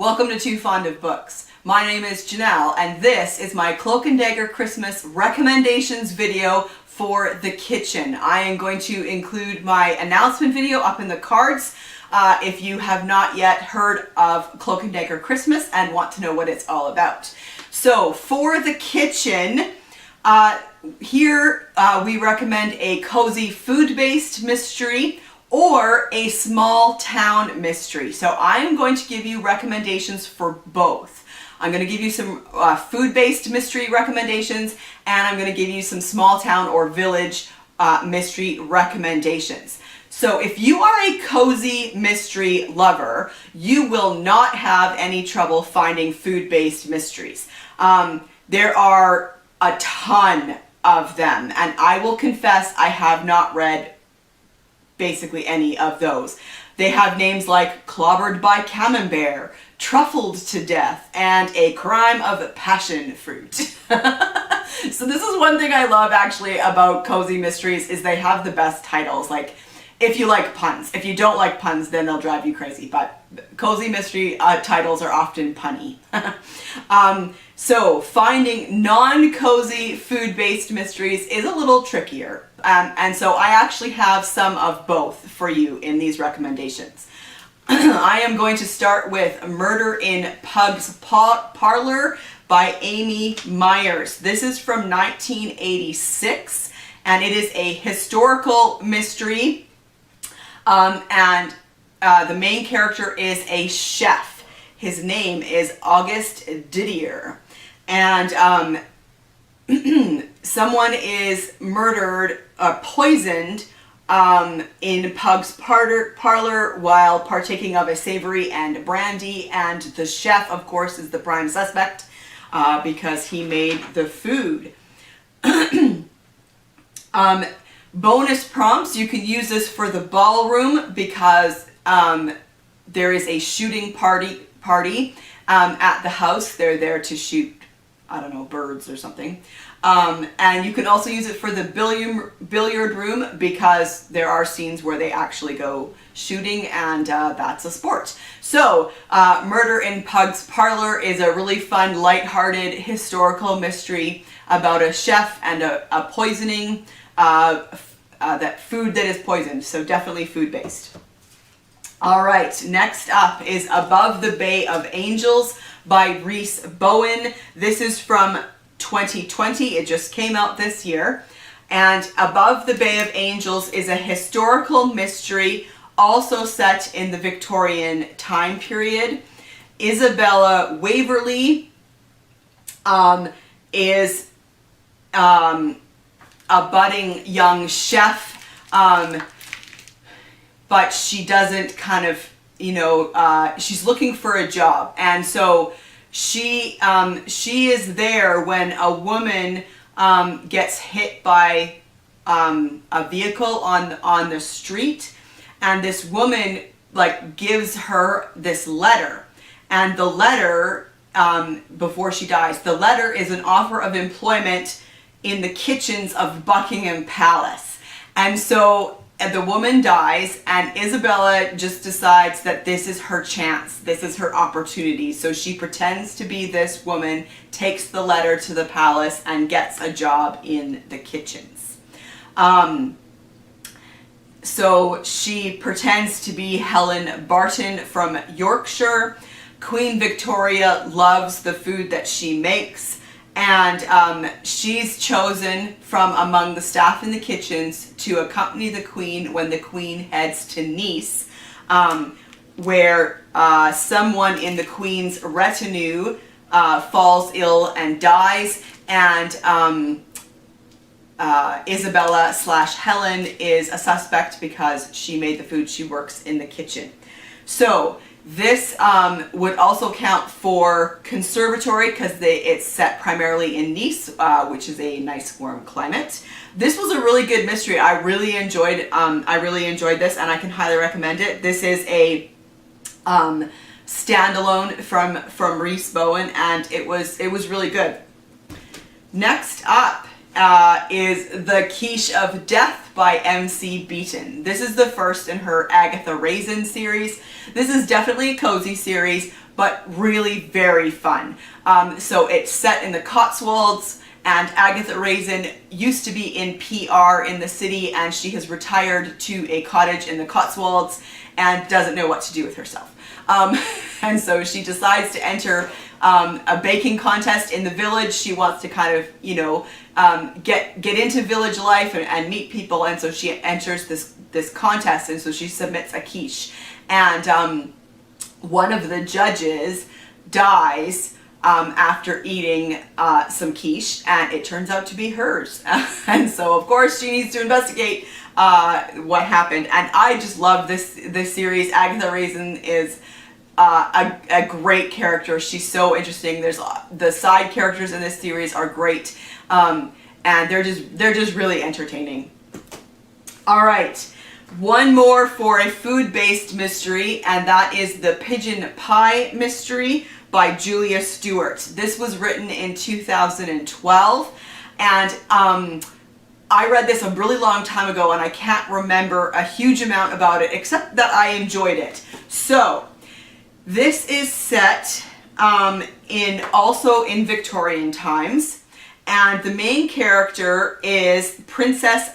Welcome to Too Fond of Books. My name is Janelle and this is my Cloak and Dagger Christmas recommendations video for the kitchen. I am going to include my announcement video up in the cards if you have not yet heard of Cloak and Dagger Christmas and want to know what it's all about. So for the kitchen, here we recommend a cozy food-based mystery or a small town mystery. So I am going to give you recommendations for both. I'm going to give you some food-based mystery recommendations, and I'm going to give you some small town or village mystery recommendations. So if you are a cozy mystery lover, you will not have any trouble finding food-based mysteries. There are a ton of them, and I will confess I have not read basically any of those. They have names like Clobbered by Camembert, Truffled to Death, and A Crime of Passion Fruit. So this is one thing I love actually about cozy mysteries is they have the best titles. Like, if you like puns. If you don't like puns, then they'll drive you crazy. But cozy mystery titles are often punny. So finding non-cozy food-based mysteries is a little trickier. And so I actually have some of both for you in these recommendations. I am going to start with Murder in Pugs Parlor by Amy Myers. This is from 1986, and it is a historical mystery. The main character is a chef. His name is August Didier. And someone is murdered, poisoned in Pug's parlor while partaking of a savory and brandy. And the chef, of course, is the prime suspect because he made the food. Bonus prompts, you can use this for the ballroom because there is a shooting party at the house. They're there to shoot, I don't know, birds or something. And you can also use it for the billiard room because there are scenes where they actually go shooting, and that's a sport. So Murder in Pug's Parlor is a really fun, lighthearted historical mystery about a chef and a poisoning that food that is poisoned, so definitely food-based. All right, next up is Above the Bay of Angels by Rhys Bowen. This is from 2020. It just came out this year. And Above the Bay of Angels is a historical mystery also set in the Victorian time period. Isabella Waverley is a budding young chef, but she doesn't kind of, she's looking for a job. And so she is there when a woman gets hit by a vehicle on the street, and this woman gives her this letter. And the letter, before she dies, the letter is an offer of employment in the kitchens of Buckingham Palace. And so the woman dies, and Isabella just decides that this is her chance, this is her opportunity. So she pretends to be this woman, takes the letter to the palace, and gets a job in the kitchens. So she pretends to be Helen Barton from Yorkshire. Queen Victoria loves the food that she makes, and she's chosen from among the staff in the kitchens to accompany the Queen when the Queen heads to Nice, where someone in the Queen's retinue falls ill and dies, and Isabella / Helen is a suspect because she made the food. She works in the kitchen. So this would also count for conservatory because it's set primarily in Nice, which is a nice warm climate. This was a really good mystery. I really enjoyed this, and I can highly recommend it. This is a standalone from Rhys Bowen, and it was really good. Next up is The Quiche of Death by MC Beaton. This is the first in her Agatha Raisin series. This is definitely a cozy series, but really very fun. So it's set in the Cotswolds, and Agatha Raisin used to be in PR in the city, and she has retired to a cottage in the Cotswolds and doesn't know what to do with herself. And so she decides to enter a baking contest in the village. She wants to kind of, you know, get into village life and meet people, and so she enters this contest, and so she submits a quiche. And one of the judges dies after eating some quiche, and it turns out to be hers. And so of course she needs to investigate what happened. And I just love this series. Agatha Raisin is a great character. She's so interesting. There's the side characters in this series are great, and they're just really entertaining. All right, one more for a food-based mystery, and that is the Pigeon Pie mystery by Julia Stuart. This was written in 2012, and I read this a really long time ago, and I can't remember a huge amount about it, except that I enjoyed it. So this is set also in Victorian times, and the main character is Princess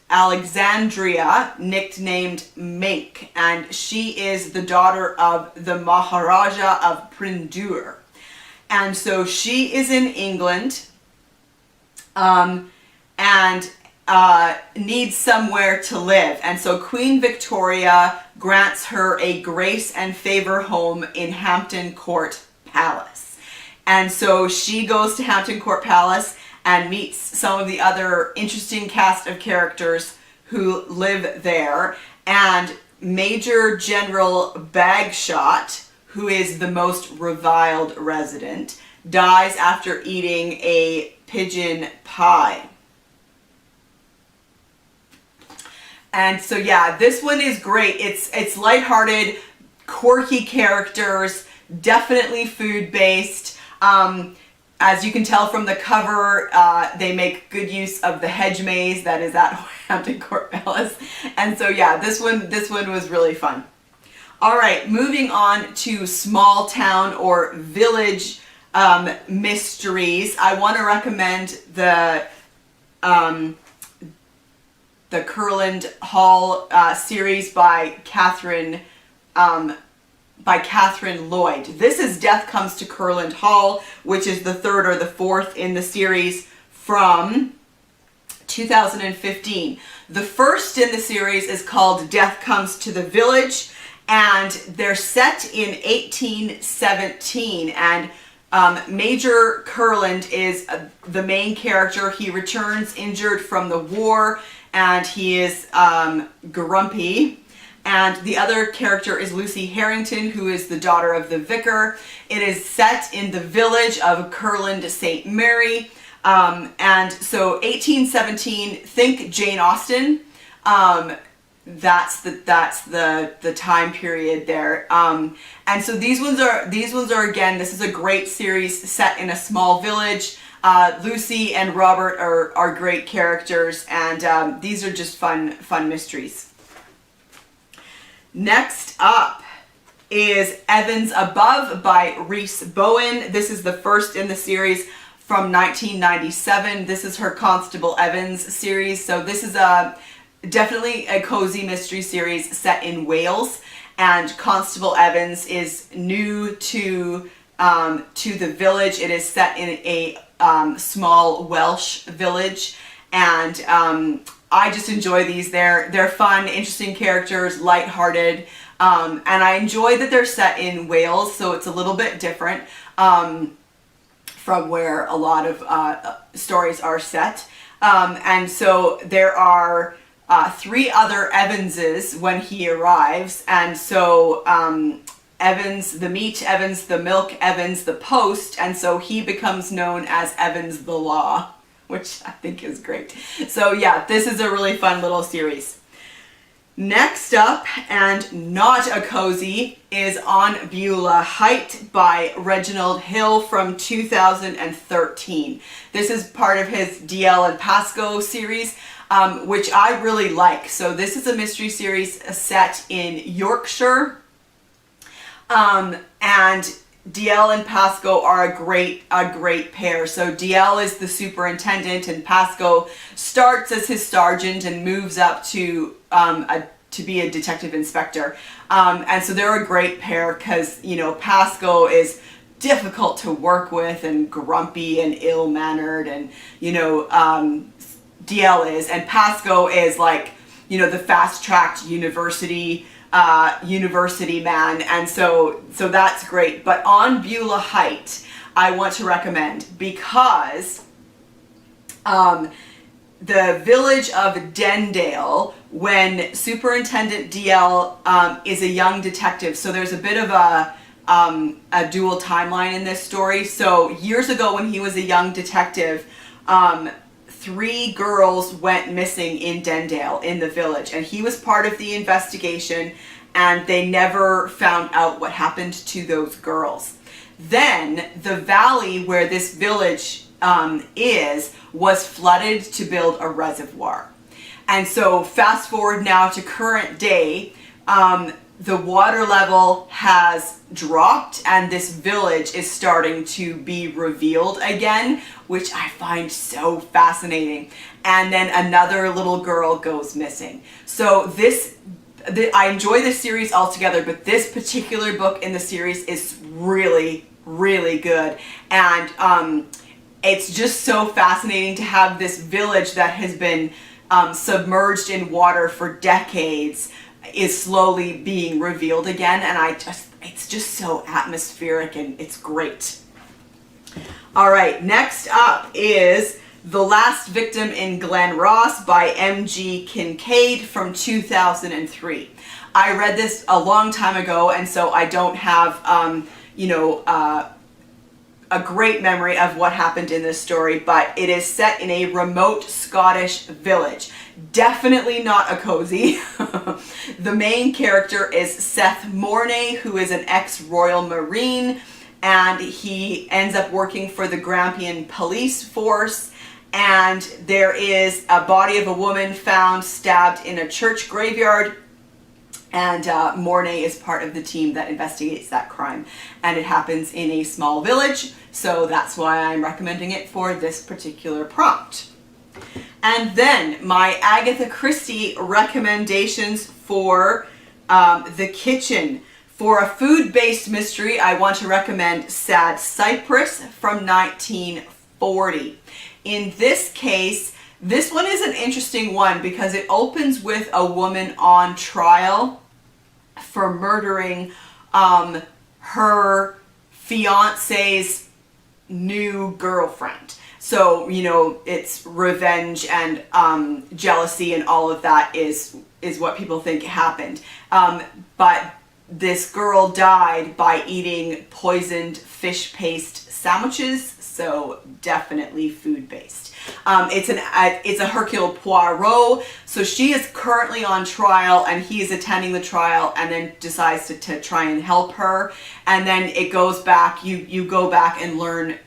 Alexandria, nicknamed Make, and she is the daughter of the Maharaja of Prindur. And so she is in England, and needs somewhere to live. And so Queen Victoria grants her a grace and favor home in Hampton Court Palace. And so she goes to Hampton Court Palace and meets some of the other interesting cast of characters who live there. And Major General Bagshot, who is the most reviled resident, dies after eating a pigeon pie. And so yeah, this one is great. It's lighthearted, quirky characters, definitely food-based. As you can tell from the cover, they make good use of the hedge maze that is at Hampton Court Palace. And so yeah, this one was really fun. All right, moving on to small town or village mysteries. I want to recommend the Kurland Hall series by Catherine Lloyd. This is Death Comes to Kurland Hall, which is the third or the fourth in the series from 2015. The first in the series is called Death Comes to the Village, and they're set in 1817, and Major Kurland is the main character. He returns injured from the war, and he is grumpy. And the other character is Lucy Harrington, who is the daughter of the vicar. It is set in the village of Kurland St. Mary. And so 1817, think Jane Austen. That's the time period there. And so these ones are again, this is a great series set in a small village. Lucy and Robert are great characters, and these are just fun mysteries. Next up is Evans Above by Rhys Bowen. This is the first in the series from 1997. This is her Constable Evans series. So this is definitely a cozy mystery series set in Wales, and Constable Evans is new to the village. It is set in a small Welsh village, and I just enjoy these. They're fun, interesting characters, lighthearted, and I enjoy that they're set in Wales, so it's a little bit different from where a lot of stories are set. And so there are 3 other Evanses when he arrives, and so Evans the meat, Evans the milk, Evans the post, and so he becomes known as Evans the Law, which I think is great. So yeah, this is a really fun little series. Next up, and not a cozy, is On Beulah Height by Reginald Hill from 2013. This is part of his DL and Pasco series, which I really like. So this is a mystery series set in Yorkshire, and DL and Pasco are a great pair. So DL is the superintendent, and Pasco starts as his sergeant and moves up to be a detective inspector. And so they're a great pair because, you know, Pasco is difficult to work with and grumpy and ill-mannered, and, you know, DL is, and Pasco is like, you know, the fast-tracked university man, and so that's great. But On Beulah Height, I want to recommend because the village of Dendale, when Superintendent DL is a young detective, so there's a bit of a dual timeline in this story. So years ago, when he was a young detective, 3 girls went missing in Dendale, in the village, and he was part of the investigation, and they never found out what happened to those girls. Then the valley where this village was flooded to build a reservoir. And so fast forward now to current day, the water level has dropped and this village is starting to be revealed again, which I find so fascinating. And then another little girl goes missing. So I enjoy this series altogether, but this particular book in the series is really, really good. And it's just so fascinating to have this village that has been submerged in water for decades is slowly being revealed again, and it's just so atmospheric and it's great. All right, next up is The Last Victim in Glen Ross by M.G. Kincaid from 2003. I read this a long time ago, and so I don't have, a great memory of what happened in this story, but it is set in a remote Scottish village. Definitely not a cozy. The main character is Seth Mornay, who is an ex-Royal Marine, and he ends up working for the Grampian police force, and there is a body of a woman found stabbed in a church graveyard, and Mornay is part of the team that investigates that crime. And it happens in a small village, so that's why I'm recommending it for this particular prompt. And then my Agatha Christie recommendations for the kitchen. For a food-based mystery, I want to recommend Sad Cypress from 1940. In this case, this one is an interesting one because it opens with a woman on trial for murdering her fiance's new girlfriend. So, you know, it's revenge and jealousy and all of that is what people think happened. But this girl died by eating poisoned fish paste sandwiches, so definitely food-based. It's a Hercule Poirot, so she is currently on trial and he is attending the trial and then decides to try and help her, and then it goes back, you go back and learn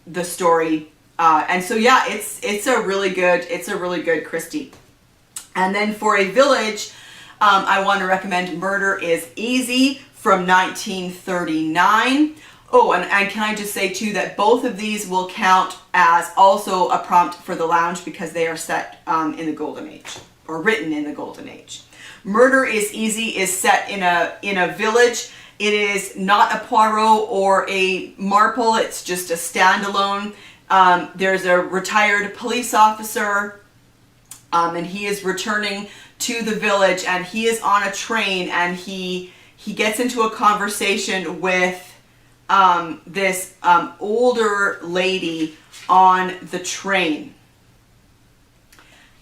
the story, and so yeah, it's a really good Christie. And then for a village, I want to recommend Murder is Easy from 1939. Oh, and can I just say too that both of these will count as also a prompt for the lounge because they are set in the Golden Age, or written in the Golden Age. Murder is Easy is set in a village. It is not a Poirot or a Marple, it's just a standalone. There's a retired police officer, and he is returning to the village, and he is on a train, and he gets into a conversation with this older lady on the train,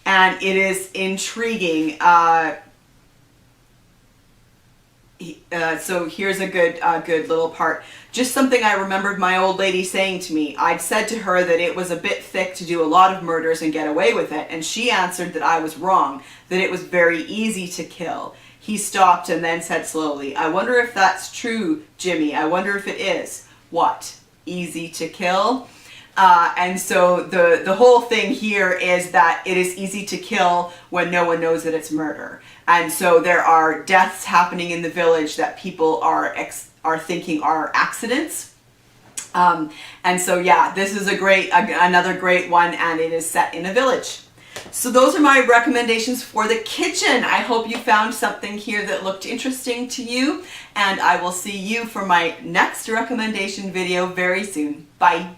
and it is intriguing. so here's a good little part. Just something I remembered my old lady saying to me. I'd said to her that it was a bit thick to do a lot of murders and get away with it, and she answered that I was wrong, that it was very easy to kill. He stopped and then said slowly, I wonder if that's true, Jimmy. I wonder if it is. What? Easy to kill? And so the whole thing here is that it is easy to kill when no one knows that it's murder. And so there are deaths happening in the village that people are thinking are accidents. And so yeah, this is another great one, and it is set in a village. So those are my recommendations for the kitchen. I hope you found something here that looked interesting to you, and I will see you for my next recommendation video very soon. Bye.